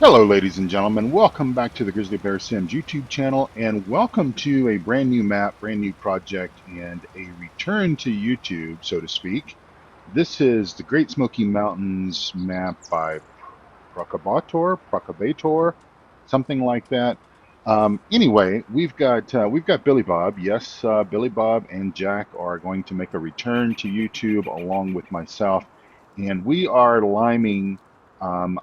Hello, ladies and gentlemen. Welcome back to the Grizzly Bear Sims YouTube channel, and welcome to a brand new map, brand new project, and a return to YouTube, so to speak. This is the Great Smoky Mountains map by Procobator, something like that. Anyway, we've got Billy Bob. Yes, Billy Bob and Jack are going to make a return to YouTube along with myself, and we are liming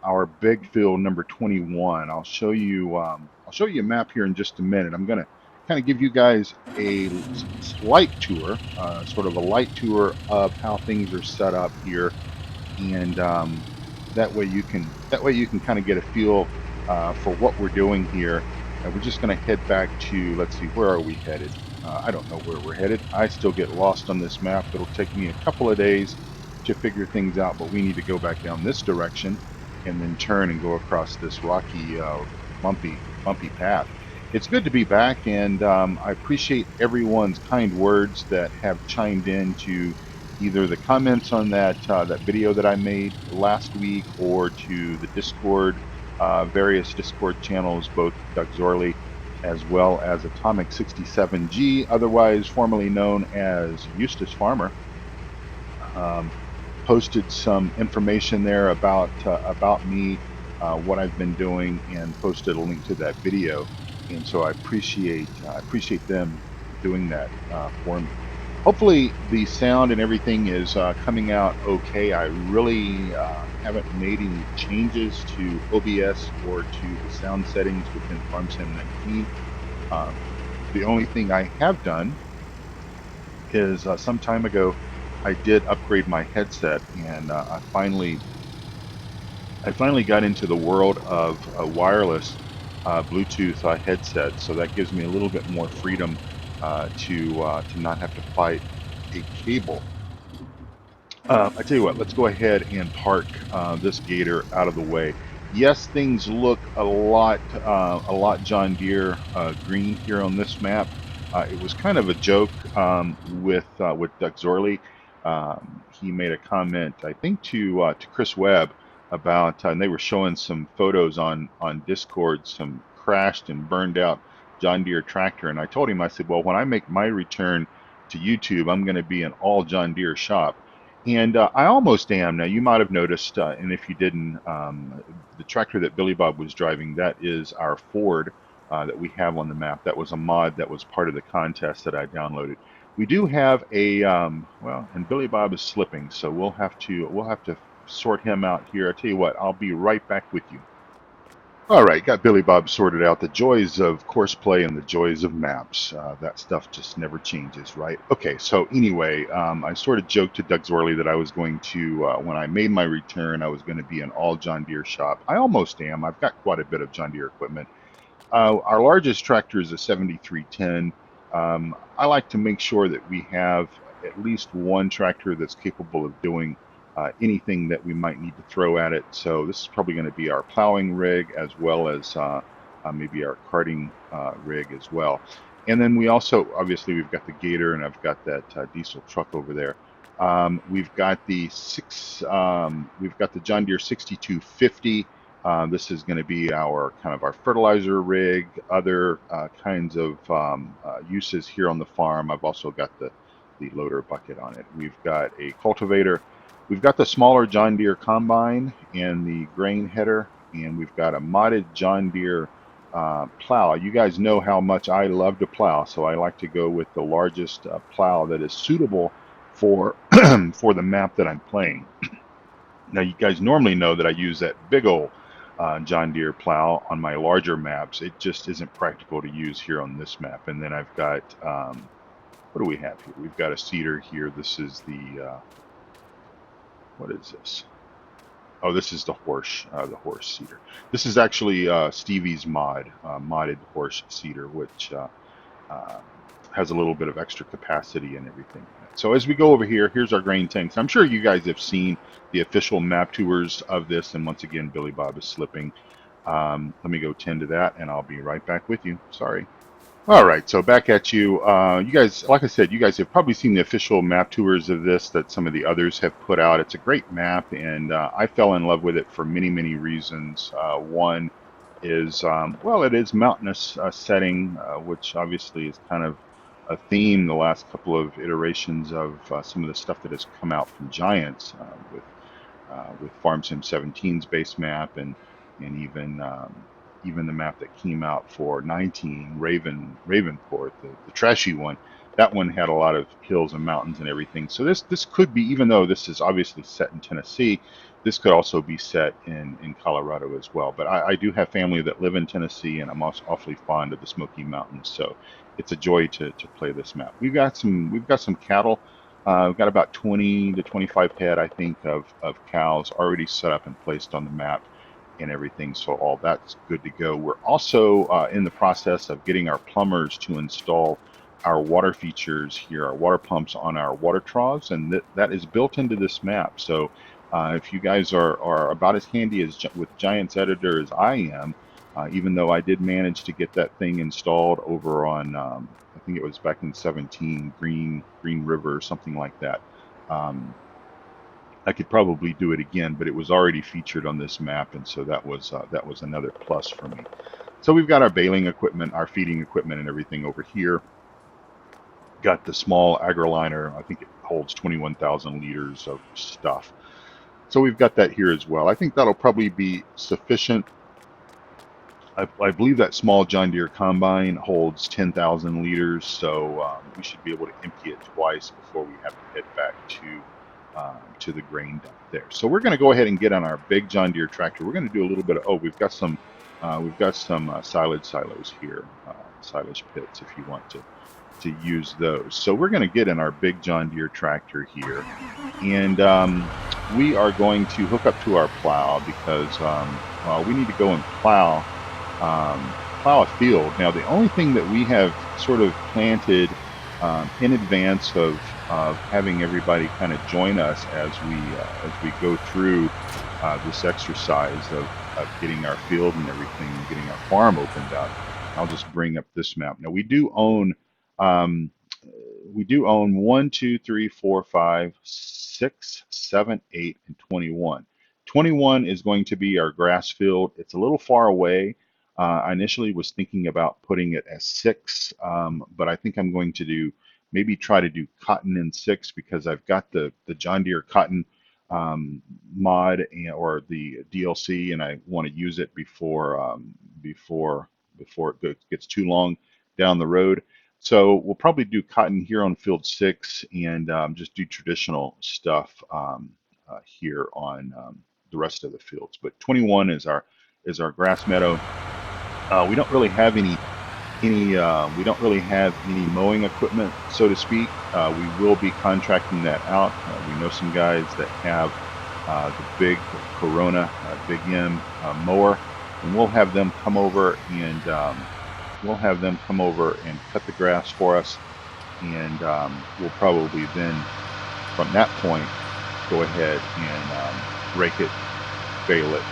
our big field number 21. I'll show you a map here in just a minute. I'm going to kind of give you guys a light tour, sort of a light tour of how things are set up here, and that way you can kind of get a feel for what we're doing here. And we're just going to head back to, let's see, where are we headed? I don't know where we're headed. I still get lost on this map. It'll take me a couple of days to figure things out, but we need to go back down this direction and then turn and go across this rocky, bumpy path. It's good to be back, and I appreciate everyone's kind words that have chimed in to either the comments on that video that I made last week, or to the Discord, various Discord channels, both Duckzorly as well as Atomic67 G, otherwise formerly known as Eustace Pharmer. Posted some information there about me, what I've been doing, and posted a link to that video. And so I appreciate them doing that for me. Hopefully the sound and everything is coming out okay. I really haven't made any changes to OBS or to the sound settings within FarmSim 19. The only thing I have done is some time ago I did upgrade my headset, and I finally got into the world of a wireless Bluetooth headset. So that gives me a little bit more freedom to not have to fight a cable. I tell you what, let's go ahead and park this gator out of the way. Yes, things look a lot John Deere green here on this map. It was kind of a joke with Duckzorly. He made a comment, I think, to Chris Webb about, and they were showing some photos on Discord, some crashed and burned out John Deere tractor, and I told him, I said, well, when I make my return to YouTube, I'm going to be an all John Deere shop. And I almost am. Now, you might have noticed, and if you didn't, the tractor that Billy Bob was driving, that is our Ford that we have on the map. That was a mod that was part of the contest that I downloaded. We do have a, well, and Billy Bob is slipping, so we'll have to sort him out here. I tell you what, I'll be right back with you. All right, got Billy Bob sorted out. The joys of courseplay and the joys of maps. That stuff just never changes, right? Okay, so anyway, I sort of joked to Doug Zorley that I was going to, when I made my return, I was going to be an all John Deere shop. I almost am. I've got quite a bit of John Deere equipment. Our largest tractor is a 7310. I like to make sure that we have at least one tractor that's capable of doing anything that we might need to throw at it. So this is probably going to be our plowing rig, as well as maybe our carting rig as well. And then we also, obviously, we've got the Gator, and I've got that diesel truck over there. We've got the John Deere 6250. This is going to be our kind of our fertilizer rig, other kinds of uses here on the farm. I've also got the loader bucket on it. We've got a cultivator. We've got the smaller John Deere combine and the grain header, and we've got a modded John Deere plow. You guys know how much I love to plow, so I like to go with the largest plow that is suitable for for the map that I'm playing. Now, you guys normally know that I use that big old John Deere plow on my larger maps. It just isn't practical to use here on this map. And then I've got, what do we have here? We've got a seeder here. This is the, what is this? Oh, this is the horse seeder. This is actually Stevie's modded horse seeder, which has a little bit of extra capacity and everything. So as we go over here, here's our grain tanks. I'm sure you guys have seen the official map tours of this, and once again, Billy Bob is slipping. Let me go tend to that, and I'll be right back with you. Sorry. All right, so back at you. You guys, like I said, you guys have probably seen the official map tours of this that some of the others have put out. It's a great map, and I fell in love with it for many, many reasons. One is, well, it is mountainous setting, which obviously is kind of a theme the last couple of iterations of some of the stuff that has come out from Giants with Farm Sim 17's base map and even the map that came out for 19 Ravenport, the trashy one. That one had a lot of hills and mountains and everything. So this could be, even though this is obviously set in Tennessee, this could also be set in Colorado as well. But I do have family that live in Tennessee, and I'm also awfully fond of the Smoky Mountains. So it's a joy to play this map. We've got some cattle. We've got about 20 to 25 head, I think, of cows already set up and placed on the map and everything. So all that's good to go. We're also in the process of getting our plumbers to install our water features here, our water pumps on our water troughs, and that is built into this map. So if you guys are about as handy as with Giants Editor as I am, even though I did manage to get that thing installed over on, I think it was back in 17, Green River or something like that. Um, I could probably do it again, but it was already featured on this map, and so that was another plus for me. So we've got our baling equipment, our feeding equipment, and everything over here. Got the small agroliner. I think it holds 21,000 liters of stuff. So we've got that here as well. I think that'll probably be sufficient. I believe that small John Deere combine holds 10,000 liters, so we should be able to empty it twice before we have to head back to the grain dump there. So we're going to go ahead and get on our big John Deere tractor. We're going to do a little bit of, oh, we've got some silage silos here, silage pits if you want to use those. So we're going to get in our big John Deere tractor here, and we are going to hook up to our plow because well, we need to go and plow a field. Now, the only thing that we have sort of planted in advance of having everybody kind of join us as we go through this exercise of getting our field and everything, and getting our farm opened up. I'll just bring up this map. Now, um, we do own 1, 2, 3, 4, 5, 6, 7, 8, and 21. 21 is going to be our grass field. It's a little far away. I initially was thinking about putting it as 6, but I think I'm going to maybe try to do cotton in 6 because I've got the John Deere cotton mod or the DLC, and I want to use it before it gets too long down the road. So we'll probably do cotton here on field 6 and just do traditional stuff here on the rest of the fields. But 21 is our grass meadow. We don't really have any mowing equipment, so to speak. We will be contracting that out. We know some guys that have the big Corona Big M mower, and we'll have them come over and cut the grass for us, and we'll probably then, from that point, go ahead and rake it, bale it,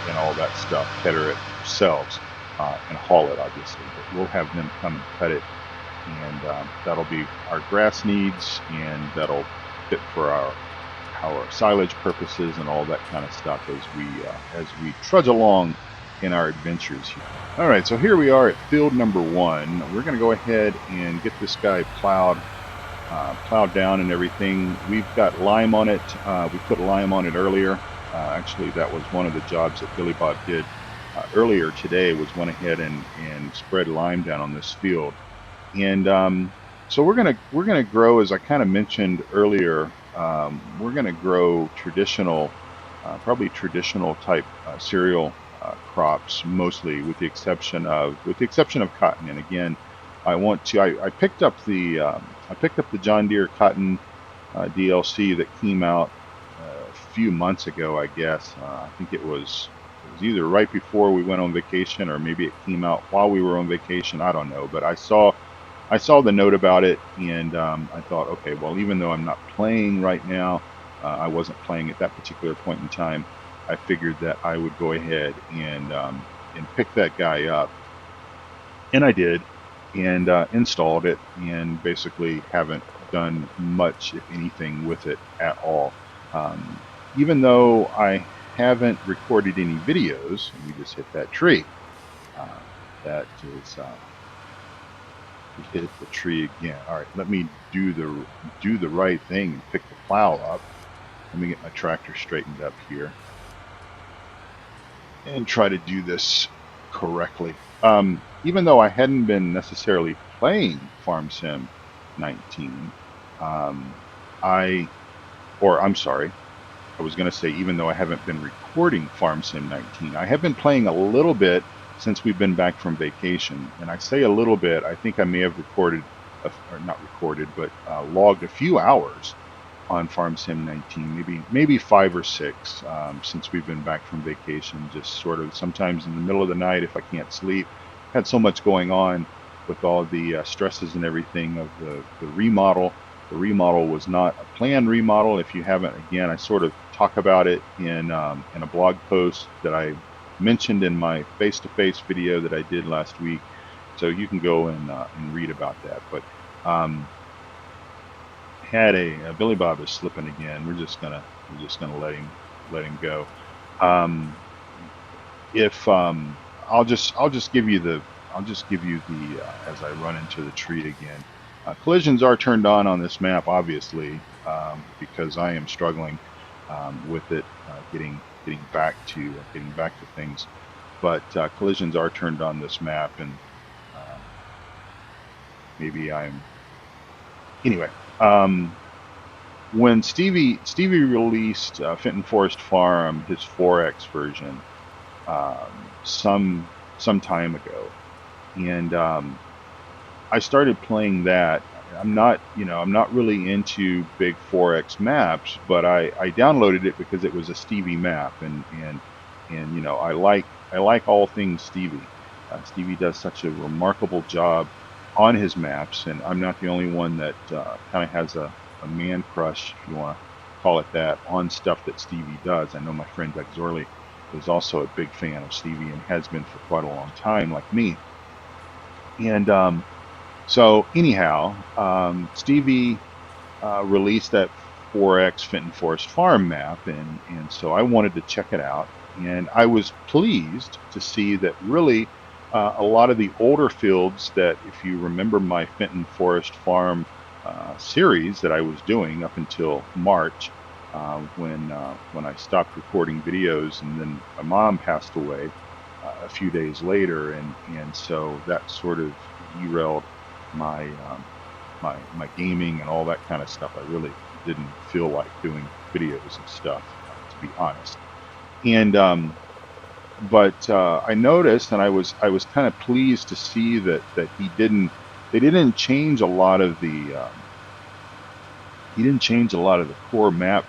and all that stuff, header it ourselves, and haul it, obviously. But we'll have them come and cut it, and that'll be our grass needs, and that'll fit for our silage purposes and all that kind of stuff as we trudge along in our adventures here. All right, so here we are at field number 1. We're going to go ahead and get this guy plowed down and everything. We've got lime on it. We put lime on it earlier. Actually, that was one of the jobs that Billy Bob did earlier today, was went ahead and spread lime down on this field. And so we're gonna grow, as I kind of mentioned earlier. We're gonna grow probably traditional type cereal crops, mostly, with the exception of cotton. And again, I picked up the John Deere cotton DLC that came out a few months ago, I guess. I think it was either right before we went on vacation, or maybe it came out while we were on vacation. I don't know, but I saw the note about it, and I thought, okay, well, even though I'm not playing right now, I wasn't playing at that particular point in time. I figured that I would go ahead and pick that guy up, and I did. and installed it, and basically haven't done much, if anything, with it at all. Even though I haven't recorded any videos, and we just hit that tree. Uh, that is, we hit the tree again. All right, let me do the right thing and pick the plow up. Let me get my tractor straightened up here and try to do this correctly. Even though I hadn't been necessarily playing Farm Sim 19, um, I'm sorry, I was going to say, even though I haven't been recording Farm Sim 19, I have been playing a little bit since we've been back from vacation. And I say a little bit, I think I may have recorded, or not recorded, but logged a few hours on Farm Sim 19, maybe 5 or 6, since we've been back from vacation. Just sort of sometimes in the middle of the night if I can't sleep. Had so much going on with all the stresses and everything of the remodel. The remodel was not a planned remodel. If you haven't, again, I sort of talk about it in a blog post that I mentioned in my face-to-face video that I did last week. So you can go and read about that. But had Billy Bob is slipping again. We're just gonna let him go. Um, if I'll just give you the as I run into the tree again. Collisions are turned on this map, obviously, because I am struggling with it, getting back to things. But collisions are turned on this map, and um, maybe I'm anyway. When Stevie released Fenton Forest Farm, his 4X version, some time ago, and I started playing that. I'm not really into big 4X maps, but I downloaded it because it was a Stevie map, and I like all things Stevie. Stevie does such a remarkable job on his maps, and I'm not the only one that kind of has a man crush, if you want to call it that, on stuff that Stevie does. I know my friend Duckzorly is also a big fan of Stevie and has been for quite a long time, like me. And so anyhow, Stevie released that 4X Fenton Forest Farm map, and so I wanted to check it out, and I was pleased to see that really a lot of the older fields that, if you remember my Fenton Forest Farm series that I was doing up until March, when I stopped recording videos, and then my mom passed away a few days later, and so that sort of derailed my my gaming and all that kind of stuff. I really didn't feel like doing videos and stuff, to be honest. And but I noticed, and I was kind of pleased to see that they didn't change a lot of the core map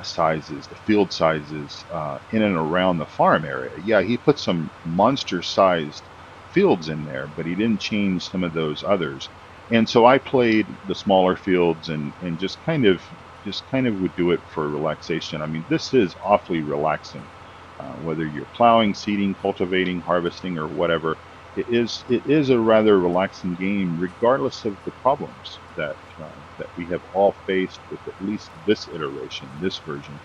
sizes, the field sizes in and around the farm area. Yeah, he put some monster-sized fields in there, but he didn't change some of those others. And so I played the smaller fields and just kind of would do it for relaxation. I mean, this is awfully relaxing. Whether you're plowing, seeding, cultivating, harvesting, or whatever, it is a rather relaxing game, regardless of the problems that we have all faced with at least this iteration, this version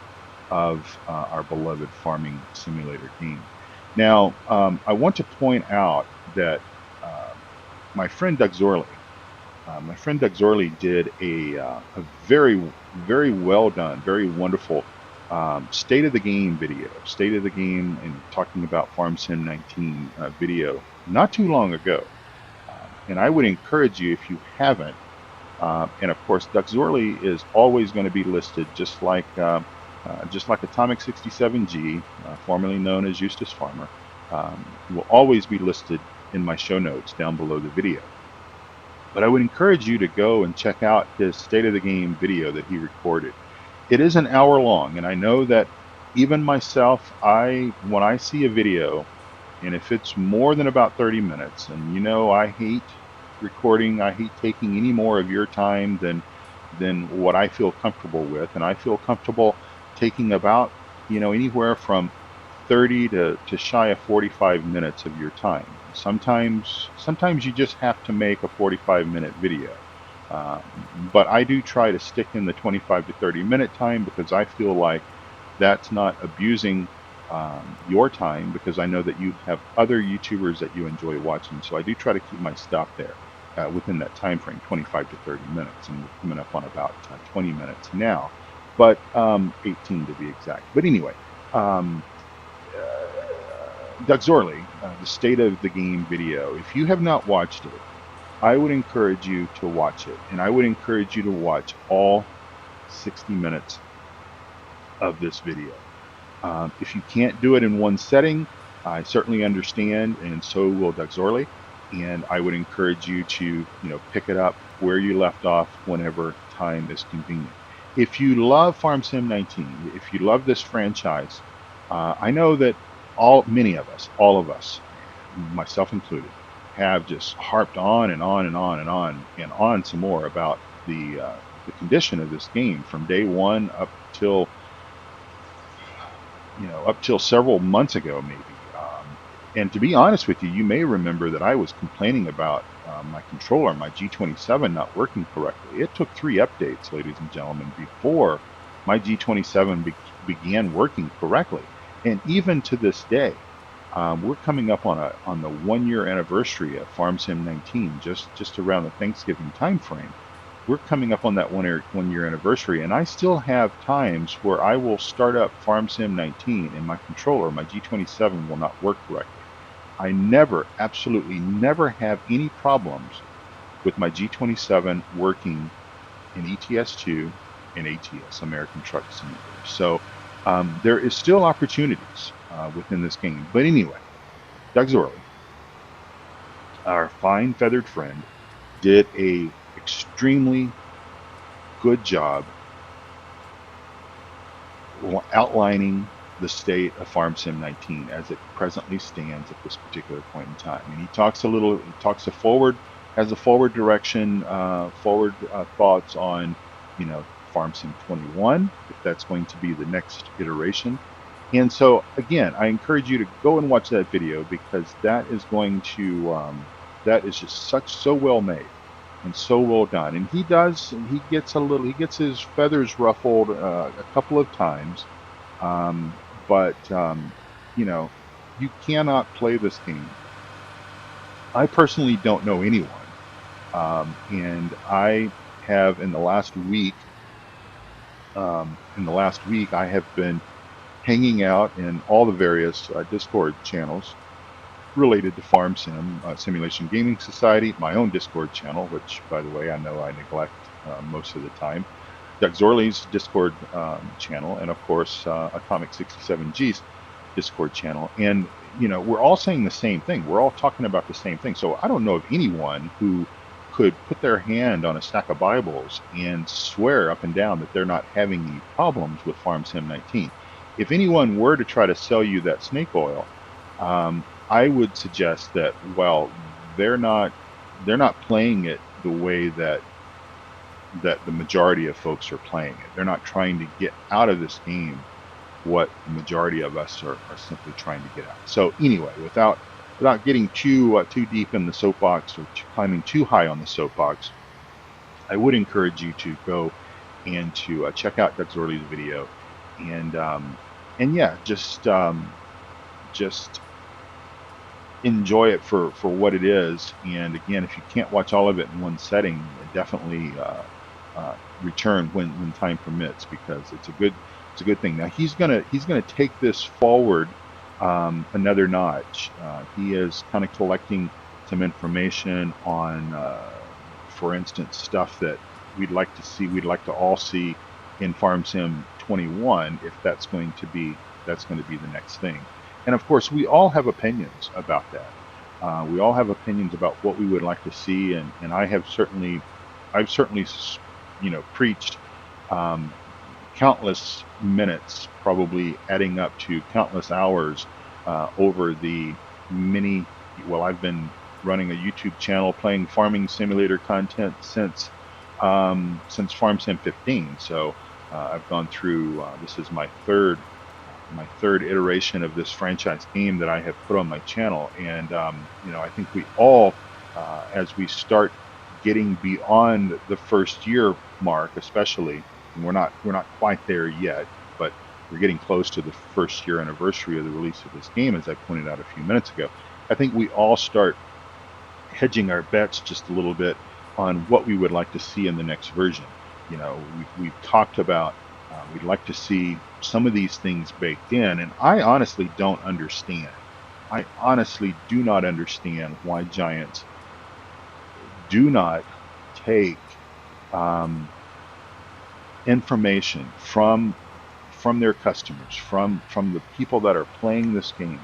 of our beloved farming simulator game. Now, I want to point out that uh, my friend Doug Zorley, did a very well done, very wonderful state of the game video, state of the game, and talking about Farm Sim 19 video not too long ago. And I would encourage you, if you haven't, and of course, Duckzorly is always going to be listed, just like Atomic67 G, formerly known as Eustace Pharmer, will always be listed in my show notes down below the video. But I would encourage you to go and check out his state of the game video that he recorded. It is an hour long, and I know that even myself, when I see a video, and if it's more than about 30 minutes, and I hate recording, I hate taking any more of your time than what I feel comfortable with, and I feel comfortable taking about, anywhere from 30 to shy of 45 minutes of your time. Sometimes you just have to make a 45-minute video. But I do try to stick in the 25 to 30-minute time because I feel like that's not abusing your time, because I know that you have other YouTubers that you enjoy watching. So I do try to keep my stuff there within that time frame, 25 to 30 minutes. And we're coming up on about 20 minutes now, but 18 to be exact. But anyway, Duckzorly, the State of the Game video, if you have not watched it, I would encourage you to watch it. And I would encourage you to watch all 60 minutes of this video. If you can't do it in one setting, I certainly understand, and so will Duckzorly. And I would encourage you to, pick it up where you left off whenever time is convenient. If you love Farm Sim 19, if you love this franchise, I know that many of us, all of us, myself included, have just harped on and on and on and on and on some more about the condition of this game from day one up till several months ago, maybe. And to be honest with you, you may remember that I was complaining about my controller, my G27, not working correctly. It took 3 updates, ladies and gentlemen, before my G27 began working correctly. And even to this day, we're coming up on the 1-year anniversary of Farm Sim 19, just around the Thanksgiving time frame. We're coming up on that 1-year anniversary, and I still have times where I will start up Farm Sim 19 and my controller, my G27, will not work correctly. I absolutely never have any problems with my G27 working in ETS2 and ATS, American Truck Simulator. So there is still opportunities within this game. But anyway, Duckzorly, our fine feathered friend, did a extremely good job outlining the state of Farm Sim 19 as it presently stands at this particular point in time. And he talks has a forward direction, forward thoughts on, Farm Sim 21, if that's going to be the next iteration. And so again, I encourage you to go and watch that video, because that is just so well made and so well done. And he gets his feathers ruffled a couple of times, but you cannot play this game. I personally don't know anyone, and I have in the last week. I have been hanging out in all the various Discord channels related to Farm Sim, Simulation Gaming Society, my own Discord channel, which, by the way, I know I neglect most of the time, Duckzorly's Discord channel, and of course Atomic67 G's Discord channel. And we're all saying the same thing. We're all talking about the same thing. So I don't know of anyone who could put their hand on a stack of Bibles and swear up and down that they're not having any problems with Farm Sim 19. If anyone were to try to sell you that snake oil, I would suggest that, well, they're not playing it the way that the majority of folks are playing it. They're not trying to get out of this game what the majority of us are simply trying to get out. So anyway, without getting too deep in the soapbox, or climbing too high on the soapbox, I would encourage you to go and to check out Duckzorly's video, and yeah, just enjoy it for what it is. And again, if you can't watch all of it in one setting, definitely return when time permits, because it's a good thing. Now he's gonna take this forward another notch. He is kind of collecting some information on, for instance, stuff that we'd like to all see in Farm Sim 21, if that's going to be the next thing. And of course, we all have opinions about that. We all have opinions about what we would like to see, and I've certainly preached countless minutes, probably adding up to countless hours over the I've been running a YouTube channel playing farming simulator content since Farm Sim 15. So I've gone through, this is my third my third iteration of this franchise game that I have put on my channel. And I think we all, as we start getting beyond the first year mark, especially, and we're not quite there yet, but we're getting close to the first year anniversary of the release of this game, as I pointed out a few minutes ago. I think we all start hedging our bets just a little bit on what we would like to see in the next version. We've talked about we'd like to see some of these things baked in, and I honestly don't understand. I honestly do not understand why Giants do not take um, information from their customers, from the people that are playing this game,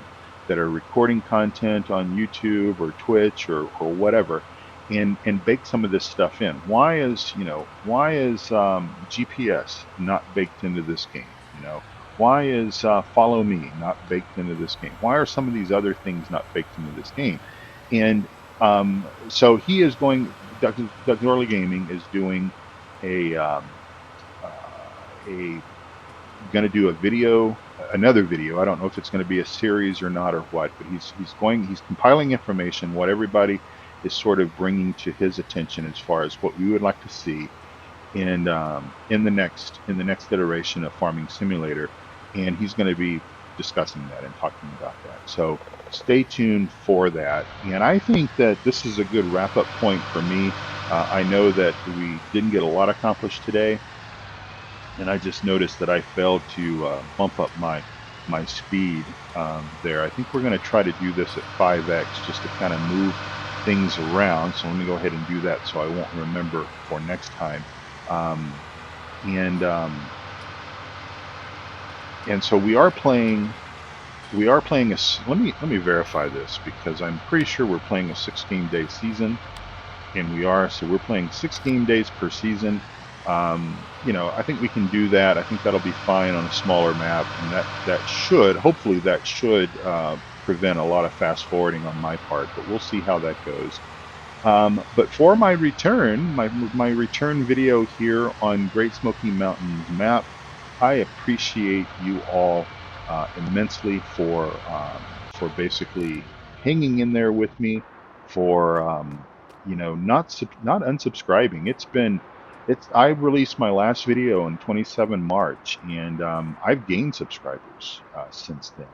that are recording content on YouTube or Twitch or whatever, and bake some of this stuff in. Why is GPS not baked into this game? Why is Follow Me not baked into this game? Why are some of these other things not baked into this game? And so he is going. Duckzorly Gaming is doing a a going to do a video, another video. I don't know if it's going to be a series or not or what, but he's compiling information, what everybody is sort of bringing to his attention as far as what we would like to see in the next iteration of Farming Simulator, and he's going to be discussing that and talking about that. So stay tuned for that. And I think that this is a good wrap-up point for me. I know that we didn't get a lot accomplished today, and I just noticed that I failed to bump up my speed there. I think we're going to try to do this at 5x just to kind of move things around. So let me go ahead and do that so I won't remember for next time. Um, and and so we are playing. We are playing a. Let me verify this, because I'm pretty sure we're playing a 6-game day season, and we are. So we're playing 6 game days per season. I think we can do that. I think that'll be fine on a smaller map, and hopefully that should prevent a lot of fast forwarding on my part. But we'll see how that goes. But for my return video here on Great Smoky Mountains map, I appreciate you all immensely for basically hanging in there with me, for not unsubscribing. I released my last video on 27 March, and I've gained subscribers since then.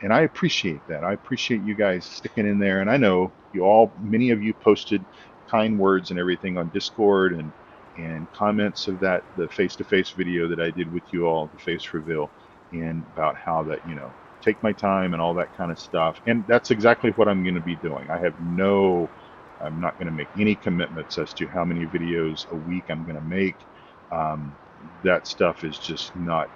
And I appreciate that. I appreciate you guys sticking in there. And I know many of you posted kind words and everything on Discord, and comments of the face-to-face video that I did with you all, the face reveal, and about how that, take my time and all that kind of stuff. And that's exactly what I'm going to be doing. I'm not going to make any commitments as to how many videos a week I'm going to make. Um, that stuff is just not,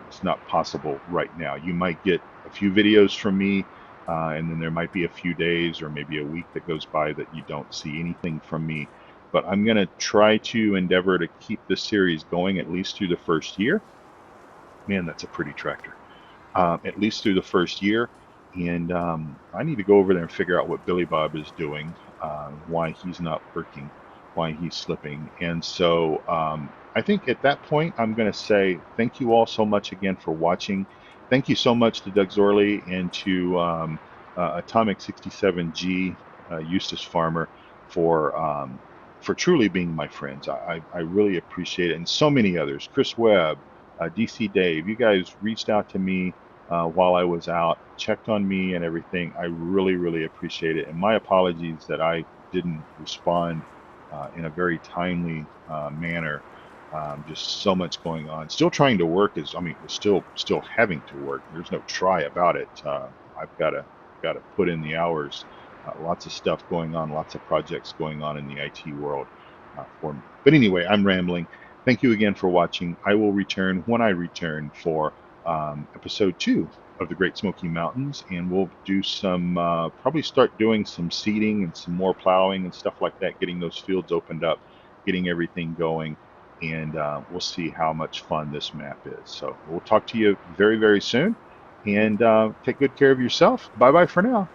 it's not possible right now. You might get a few videos from me, and then there might be a few days or maybe a week that goes by that you don't see anything from me. But I'm going to try to endeavor to keep this series going at least through the first year. Man, that's a pretty tractor. At least through the first year. And I need to go over there and figure out what Billy Bob is doing, why he's not working, why he's slipping. And so I think at that point, I'm going to say thank you all so much again for watching. Thank you so much to Duckzorly and to Atomic67 G, Eustace Pharmer, for truly being my friends. I really appreciate it. And so many others, Chris Webb, DC Dave, you guys reached out to me while I was out, checked on me and everything. I really, really appreciate it. And my apologies that I didn't respond in a very timely manner. Just so much going on. Still trying to work still having to work. There's no try about it. I've got to put in the hours. Lots of stuff going on, lots of projects going on in the IT world for me. But anyway, I'm rambling. Thank you again for watching. I will return when I return for episode 2 of the Great Smoky Mountains, and we'll do probably start doing some seeding and some more plowing and stuff like that, getting those fields opened up, getting everything going, and we'll see how much fun this map is. So we'll talk to you very, very soon, and take good care of yourself. Bye-bye for now.